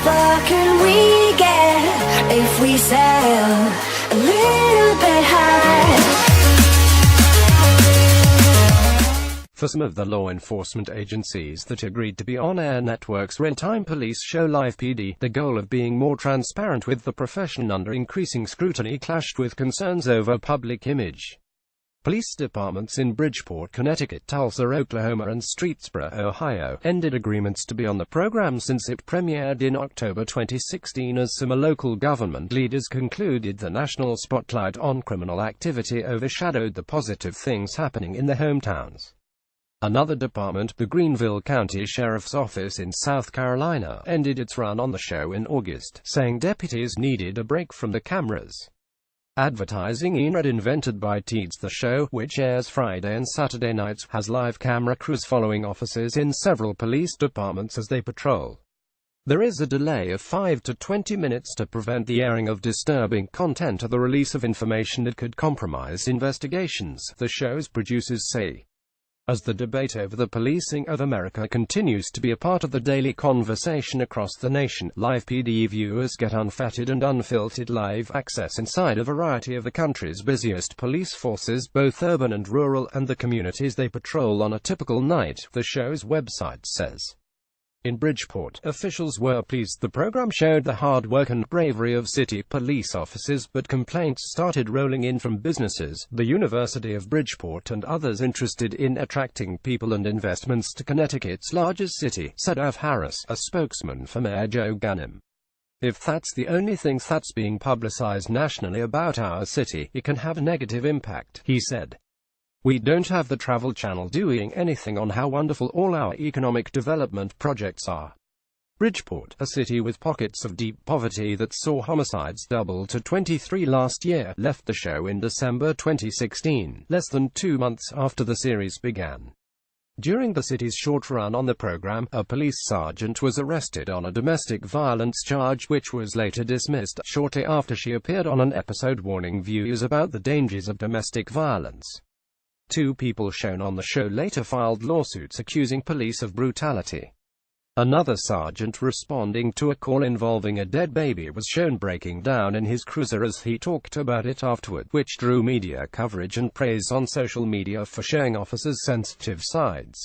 far can we get if we sail a little bit high? For some of the law enforcement agencies that agreed to be on A&E Network's real-time police show Live PD, the goal of being more transparent with the profession under increasing scrutiny clashed with concerns over public image. Police departments in Bridgeport, Connecticut, Tulsa, Oklahoma, and Streetsboro, Ohio, ended agreements to be on the program since it premiered in October 2016 as some local government leaders concluded the national spotlight on criminal activity overshadowed the positive things happening in their hometowns. Another department, the Greenville County Sheriff's Office in South Carolina, ended its run on the show in August, saying deputies needed a break from the cameras. Advertising E-Red invented by Teeds, the show, which airs Friday and Saturday nights, has live camera crews following officers in several police departments as they patrol. There is a delay of 5 to 20 minutes to prevent the airing of disturbing content or the release of information that could compromise investigations, the show's producers say. As the debate over the policing of America continues to be a part of the daily conversation across the nation, Live PD viewers get unfettered and unfiltered live access inside a variety of the country's busiest police forces, both urban and rural, and the communities they patrol on a typical night, the show's website says. In Bridgeport, officials were pleased the program showed the hard work and bravery of city police officers, but complaints started rolling in from businesses, the University of Bridgeport, and others interested in attracting people and investments to Connecticut's largest city, said Av Harris, a spokesman for Mayor Joe Ganim. If that's the only thing that's being publicized nationally about our city, it can have a negative impact, he said. We don't have the Travel Channel doing anything on how wonderful all our economic development projects are. Bridgeport, a city with pockets of deep poverty that saw homicides double to 23 last year, left the show in December 2016, less than 2 months after the series began. During the city's short run on the program, a police sergeant was arrested on a domestic violence charge which was later dismissed, shortly after she appeared on an episode warning viewers about the dangers of domestic violence. 2 people shown on the show later filed lawsuits accusing police of brutality. Another sergeant responding to a call involving a dead baby was shown breaking down in his cruiser as he talked about it afterward, which drew media coverage and praise on social media for showing officers' sensitive sides.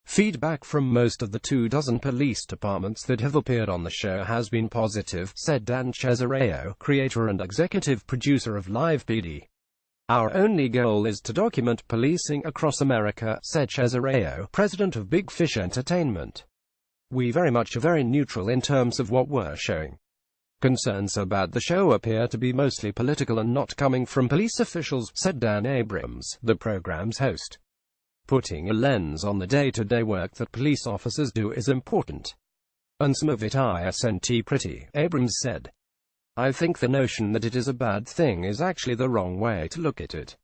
Feedback from most of the 24 police departments that have appeared on the show has been positive, said Dan Cesareo, creator and executive producer of Live PD. Our only goal is to document policing across America, said Cesareo, president of Big Fish Entertainment. We very much are very neutral in terms of what we're showing. Concerns about the show appear to be mostly political and not coming from police officials, said Dan Abrams, the program's host. Putting a lens on the day-to-day work that police officers do is important. And some of it isn't pretty, Abrams said. I think the notion that it is a bad thing is actually the wrong way to look at it.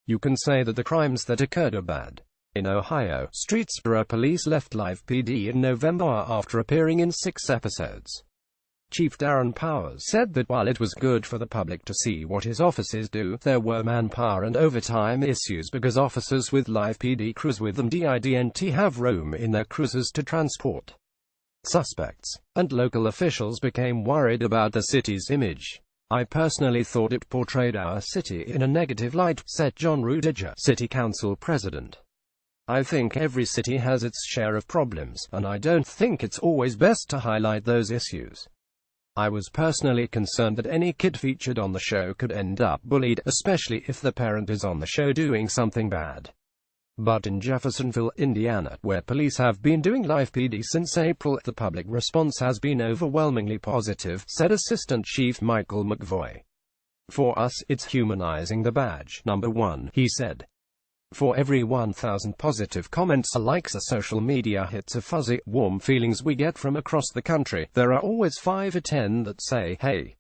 You can say that the crimes that occurred are bad. In Ohio, Streetsboro police left Live PD in November after appearing in 6 episodes. Chief Darren Powers said that while it was good for the public to see what his officers do, there were manpower and overtime issues because officers with Live PD crews with them didn't have room in their cruisers to transport suspects, and local officials became worried about the city's image. I personally thought it portrayed our city in a negative light, said John Rudiger, city council president. I think every city has its share of problems, and I don't think it's always best to highlight those issues. I was personally concerned that any kid featured on the show could end up bullied, especially if the parent is on the show doing something bad. But in Jeffersonville, Indiana, where police have been doing Live PD since April, the public response has been overwhelmingly positive, said Assistant Chief Michael McVoy. For us, it's humanizing the badge, number one, he said. For every 1,000 positive comments or likes or social media hits of fuzzy, warm feelings we get from across the country, there are always 5 or 10 that say, hey,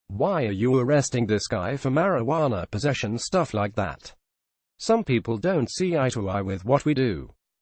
why are you arresting this guy for marijuana possession, stuff like that. Some people don't see eye to eye with what we do.